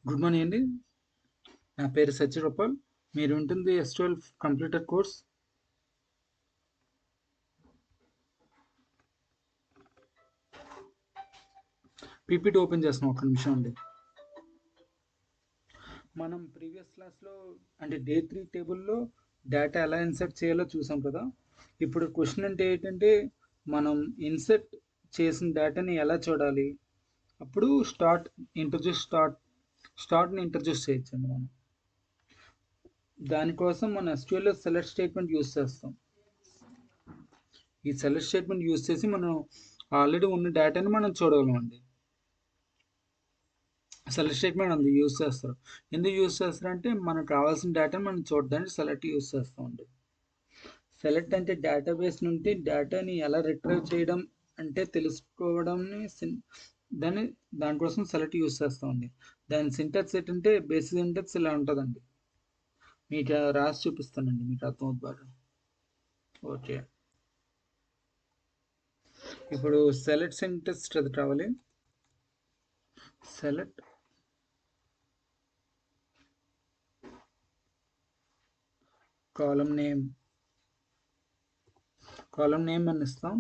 Good morning అండి. నా పేరు సత్యగోపాల్. మీరు వింటుంది S12 computer course. PPT open చేస్తున్నాం, ఒక్క నిమిషం అండి. మనం ప్రీవియస్ క్లాస్లో అంటే డే 3 టేబుల్లో డేటా ఎలా ఇన్సర్ట్ చేయాలో చూసాం కదా. ఇప్పుడు క్వశ్చన్ అంటే ఏంటంటే మనం ఇన్సర్ట్ చేసిన డేటాని ఎలా చూడాలి. అప్పుడు స్టార్ట్ని ఇంట్రడ్యూస్ చేయొచ్చండి. మనం దానికోసం మన SQLలో సెలెక్ట్ స్టేట్మెంట్ యూస్ చేస్తాం. ఈ సెలెక్ట్ స్టేట్మెంట్ యూస్ చేసి మనం ఆల్రెడీ ఉన్న డేటాని మనం చూడగలమండి. సెలెక్ట్ స్టేట్మెంట్ అందుకు యూస్ చేస్తారు. ఎందుకు యూస్ చేస్తారంటే మనకు కావాల్సిన డేటాని మనం చూడడానికి సెలెక్ట్ యూస్ చేస్తామండి. సెలెక్ట్ అంటే డేటాబేస్ నుండి డేటాని ఎలా రిట్రీవ్ చేయడం అంటే తెలుసుకోవడంని దానికోసం సెలెక్ట్ యూస్ చేస్తామండి. దాని సింటాక్స్ ఏంటంటే బేసిక్ సింటాక్స్ ఇలా ఉంటుందండి. మీకు రాసి చూపిస్తానండి, మీకు అర్థమవుతుంది బాగా. ఓకే, ఇప్పుడు సెలెక్ట్ సింటాక్స్ అది కావాలి. సెలెక్ట్ కాలమ్ నేమ్ అని ఇస్తాం.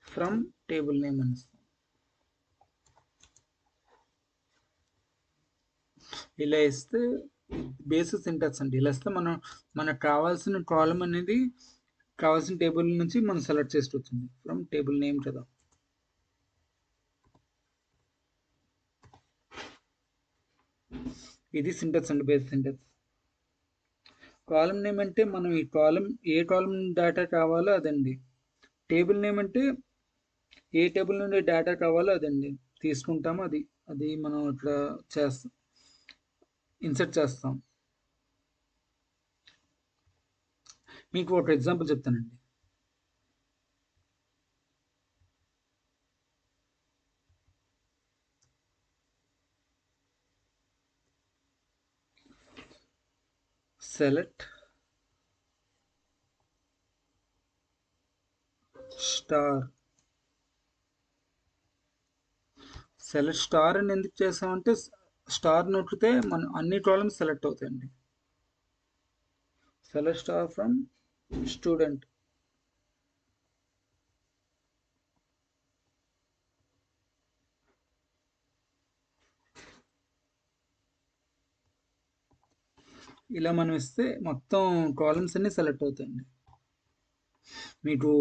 ఫ్రమ్ టేబుల్ నేమ్ అని ఇస్తాం. ఇలా ఇస్తే బేసిక్ సింటాక్స్ అండి. ఇలా ఇస్తే మనకు కావాల్సిన కాలమ్ అనేది కావాల్సిన టేబుల్ నుంచి మనం సెలెక్ట్ చేసుకోవచ్చండి. ఫ్రమ్ టేబుల్ నేమ్ కదా. ఇది సింటాక్స్ అండి, బేసిక్ సింటాక్స్. కాలమ్ నేమ్ అంటే మనం ఏ కాలమ్ డేటా కావాలో అదండి. టేబుల్ నేమ్ అంటే ఏ టేబుల్ నుండి డేటా కావాలో అదండి తీసుకుంటాము. అది మనం ఇట్లా ఇన్సర్ట్ చేస్తాం. మీకు ఒక ఎగ్జాంపుల్ చెప్తానండి. Select star. సెలెక్ట్ స్టార్ అని ఎందుకు చేసామంటే స్టార్ నొక్కితే మన అన్ని కాలమ్స్ సెలెక్ట్ అవుతాయండి. Select star from student. ఇలా మనం ఇస్తే మొత్తం కాలమ్స్ అన్ని సెలెక్ట్ అవుతాయండి. మీకు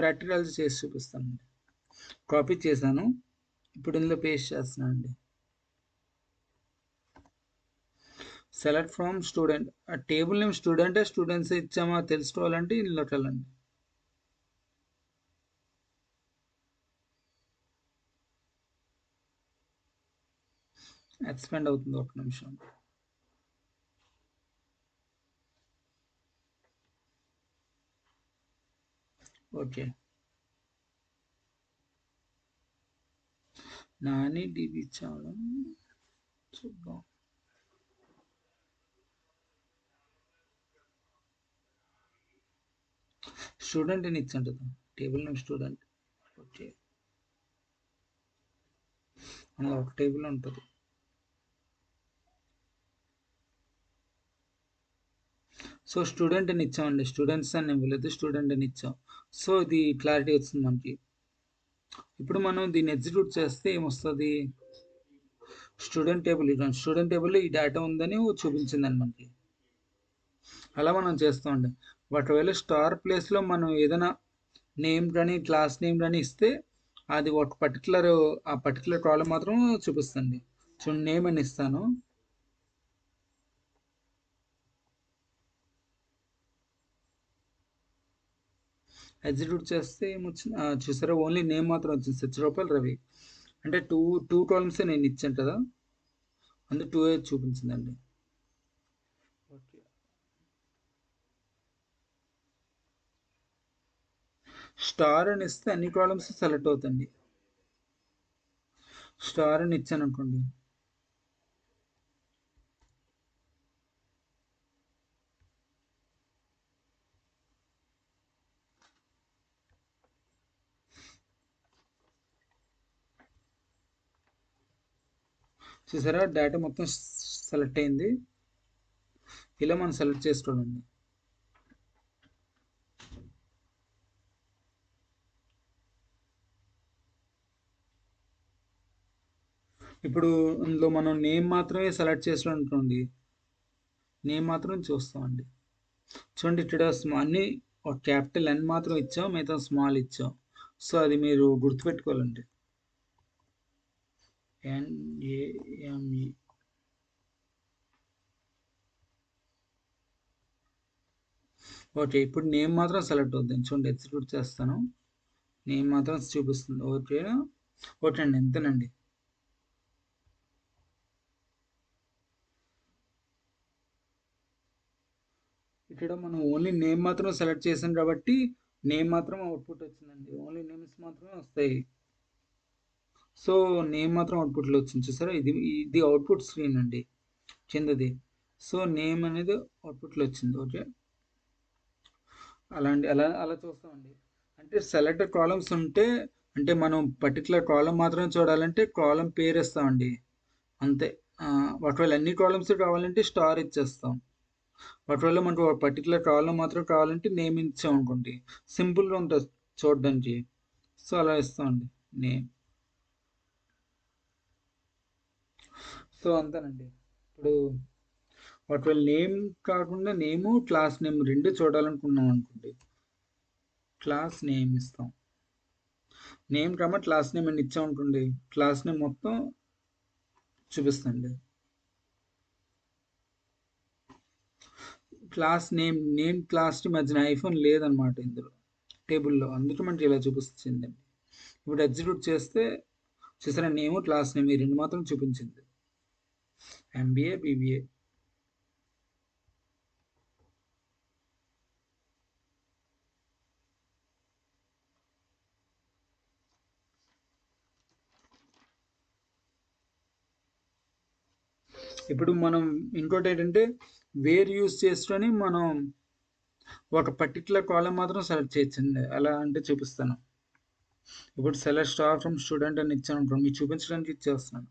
ప్రాక్టికల్స్ చేసి చూపిస్తానండి. కాపీ చేశాను, ఇప్పుడు ఇందులో పేస్ట్ చేస్తున్నాను అండి. Select from student. ఆ టేబుల్ నేమ్ స్టూడెంట్స్ ఇచ్చామా తెలుసుకోవాలంటే ఇందులోకి వెళ్ళండి. ఎక్స్పాండ్ అవుతుంది, ఒక నిమిషం. ఓకే, నాని డిబి ఇచ్చాము, చూద్దాం. స్టూడెంట్ అని ఇచ్చాను కదా, టేబుల్ నేమ్ స్టూడెంట్. ఓకే, అందులో ఒక టేబుల్ ఉంటుంది. సో స్టూడెంట్ అని ఇచ్చామండి, స్టూడెంట్స్ అని ఇవ్వలేదు, స్టూడెంట్ అని ఇచ్చాం. సో ఇది క్లారిటీ వచ్చింది మనకి. ఇప్పుడు మనం దీన్ని ఎగ్జిక్యూట్ చేస్తే ఏమొస్తుంది, స్టూడెంట్ టేబుల్ ఈ డేటా ఉందని చూపించిందండి మనకి. అలా మనం చేస్తామండి. ఒకవేళ స్టార్ ప్లేస్లో మనం ఏదైనా నేమ్ కానీ క్లాస్ నేమ్ కానీ ఇస్తే అది ఒక ఆ పర్టికులర్ కాలం మాత్రం చూపిస్తుంది. చూడండి, నేమ్ అని ఇస్తాను. ఎగ్జిక్యూట్ చేస్తే ఏమొచ్చింది చూసారా, ఓన్లీ నేమ్ మాత్రం వచ్చింది, సత్యగోపాల్ రవి. అంటే టూ కాలమ్స్ నేను ఇచ్చాను కదా, అందుకు 2 చూపించిందండి. ఓకే, స్టార్ అని ఇస్తే అన్ని కాలమ్స్ సెలెక్ట్ అవుతుంది. స్టార్ అని ఇచ్చాను అనుకోండి, చూసారా డేటా మొత్తం సెలెక్ట్ అయింది. ఇలా మనం సెలెక్ట్ చేసుకోవాలండి. ఇప్పుడు ఇందులో మనం నేమ్ మాత్రమే సెలెక్ట్ చేసాం అనుకోండి, నేమ్ మాత్రం చూస్తామండి. చూడండి ఇక్కడ అన్ని ఒక క్యాపిటల్ ఎన్ మాత్రం ఇచ్చాం, మిగతా స్మాల్ ఇచ్చాం. సో అది మీరు గుర్తుపెట్టుకోవాలండి. NAME. ఓకే, ఇప్పుడు నేమ్ మాత్రం సెలెక్ట్ అవుతుంది. చూడండి ఎగ్జిక్యూట్ చేస్తాను, నేమ్ మాత్రం చూపిస్తుంది. ఓకే ఓకే అండి, ఎంతేనండి. ఇక్కడ మనం ఓన్లీ నేమ్ మాత్రం సెలెక్ట్ చేసాం కాబట్టి నేమ్ మాత్రం అవుట్పుట్ వచ్చిందండి. ఓన్లీ నేమ్స్ మాత్రమే వస్తాయి. సో నేమ్ మాత్రం అవుట్పుట్లో వచ్చింది. చూసారా, ఇది అవుట్పుట్ స్క్రీన్ అండి కిందది. సో నేమ్ అనేది అవుట్పుట్లో వచ్చింది. ఓకే, అలా చూస్తామండి. అంటే సెలెక్ట్ కాలమ్స్ ఉంటే, అంటే మనం పర్టికులర్ కాలం మాత్రమే చూడాలంటే కాలం పేరు ఇస్తామండి, అంతే. ఒకవేళ అన్ని కాలమ్స్ కావాలంటే స్టార్ ఇచ్చేస్తాం. ఒకవేళ మనకు ఒక పర్టికులర్ కాలం మాత్రం కావాలంటే నేమ్ ఇచ్చాం అనుకోండి, సింపుల్గా ఉంటుంది చూడడానికి. సో అలా ఇస్తామండి నేమ్. సో అంతేనండి. ఇప్పుడు ఒకవేళ నేమ్ కాకుండా నేము క్లాస్ నేమ్ రెండు చూడాలనుకున్నాం అనుకోండి, క్లాస్ నేమ్ ఇస్తాం. నేమ్ కమా క్లాస్ నేమ్ అని ఇచ్చాం అనుకోండి, క్లాస్ నేమ్ మొత్తం చూపిస్తుంది. క్లాస్ నేమ్ క్లాస్ మధ్యన ఐఫోన్ లేదనమాట ఇందులో టేబుల్లో, అందుకే మనకి ఇలా చూపిస్తుందండి. ఇప్పుడు ఎగ్జిక్యూట్ చేస్తే చూసారా, నేమ్ క్లాస్ నేమ్ ఈ రెండు మాత్రం చూపించింది. MBA BBA. ఇప్పుడు మనం ఇంకోటి ఏంటంటే వేర్ యూస్ చేసుకొని మనం ఒక పర్టికులర్ కాలం మాత్రం సెలెక్ట్ చేయొచ్చండి. ఎలా అంటే చూపిస్తాను. ఇప్పుడు సెలెక్ట్ స్టార్ ఫ్రమ్ స్టూడెంట్ అని ఇచ్చాను అనుకోండి, మీకు చూపించడానికి ఇచ్చేస్తున్నాను.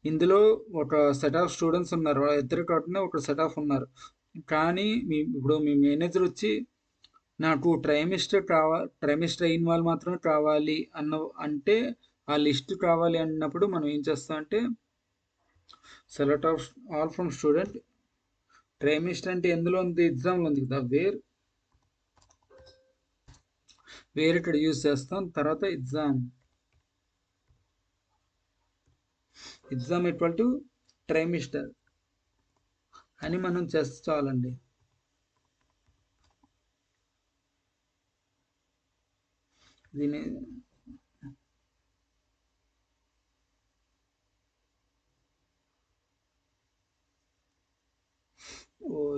ఇందులో ఒక సెట్ ఆఫ్ స్టూడెంట్స్ ఉన్నారు, ఇద్దరు కాకుండా ఒక సెట్ ఆఫ్ ఉన్నారు. కానీ ఇప్పుడు మీ మేనేజర్ వచ్చి నాకు ట్రైమిస్టర్ అయిన వాళ్ళు మాత్రమే కావాలి అంటే ఆ లిస్ట్ కావాలి అన్నప్పుడు మనం ఏం చేస్తాం అంటే select of all from student. Trimester అంటే ఎందులో ఉంది, ఎగ్జామ్లో ఉంది కదా, వేర్ ఇక్కడ యూజ్ చేస్తాం. తర్వాత ఎగ్జామ్ ఈక్వల్ టు ట్రైమిస్టర్ అని మనం చేస్తే చాలండి. దీని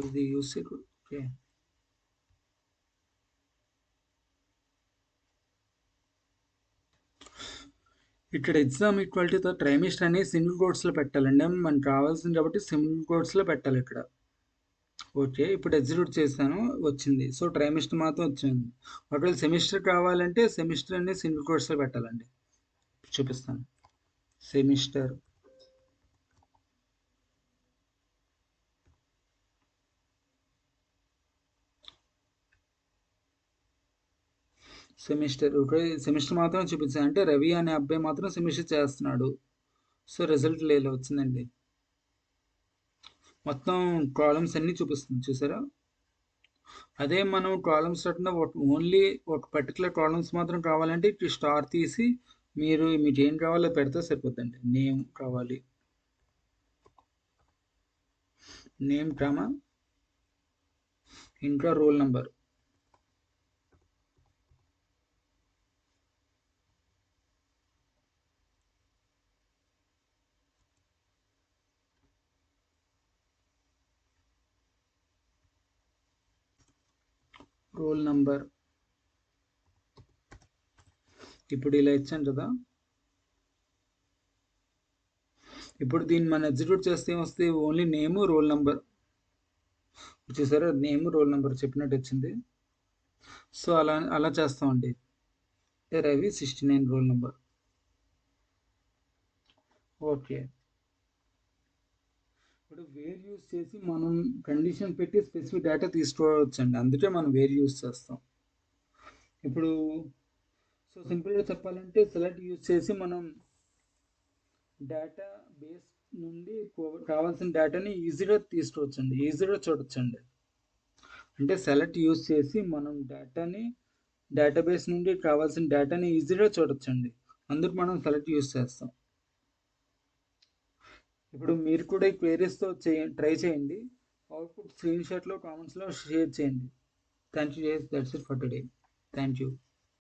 ఇది యూస్ ఓకే. ఇక్కడ ఎగ్జామ్ ఈక్వాలిటీతో ట్రైమిస్టర్ అనేది సింగిల్ కోట్స్లో పెట్టాలండి, మనకు కావాల్సింది కాబట్టి సింగిల్ కోట్స్లో పెట్టాలి ఇక్కడ. ఓకే, ఇప్పుడు ఎగ్జిక్యూట్ చేశాను, వచ్చింది. సో ట్రైమిస్టర్ మాత్రం వచ్చింది. ఒకవేళ సెమిస్టర్ కావాలంటే సెమిస్టర్ అనేది సింగిల్ కోట్స్లో పెట్టాలండి. చూపిస్తాను. సెమిస్టర్ సెమిస్టర్ మాత్రం చూపించాను, అంటే రవి అనే అబ్బాయి మాత్రం సెమిస్టర్ చేస్తున్నాడు. సో రిజల్ట్ లేలో వచ్చిందండి. మొత్తం కాలమ్స్ అన్ని చూపిస్తుంది చూసారా. అదే మనం కాలమ్స్ ఓన్లీ ఒక పర్టికులర్ కాలమ్స్ మాత్రం కావాలంటే ఇటు స్టార్ తీసి మీకు ఏం కావాలో పెడితే సరిపోద్దండి. నేమ్ కావాలి, నేమ్ కామా ఇంకా రోల్ నెంబర్. Roll number. ఇప్పుడు ఇలా ఇచ్చాను కదా. ఇప్పుడు దీన్ని మనం ఎగ్జిక్యూట్ చేస్తే ఏమొస్తుంది, ఓన్లీ నేమ్ రోల్ నెంబర్. చూసారా, నేమ్ రోల్ నెంబర్ చెప్పినట్టు వచ్చింది. సో అలా చేస్తామండి. Ravi 69 roll number. ఓకే, ఇప్పుడు వేర్ యూస్ చేసి మనం కండిషన్ పెట్టి స్పెసిఫిక్ డేటా తీసుకోవచ్చండి, అందుకే మనం వేర్ యూస్ చేస్తాం. ఇప్పుడు సో సింపుల్గా చెప్పాలంటే సెలెక్ట్ యూస్ చేసి మనం డేటా బేస్ నుండి కావాల్సిన డేటాని ఈజీగా తీసుకోవచ్చండి, ఈజీగా చూడొచ్చండి. అంటే సెలెక్ట్ యూస్ చేసి మనం డేటాబేస్ నుండి కావాల్సిన డేటాని ఈజీగా చూడొచ్చండి, అందుకు మనం సెలెక్ట్ యూస్ చేస్తాం. ఇప్పుడు మీరు కూడా ఈ క్వేరీస్తో ట్రై చేయండి, అవుట్పుట్ స్క్రీన్ షాట్లో కామెంట్స్లో షేర్ చేయండి. Thank you, that's it for today. Thank you.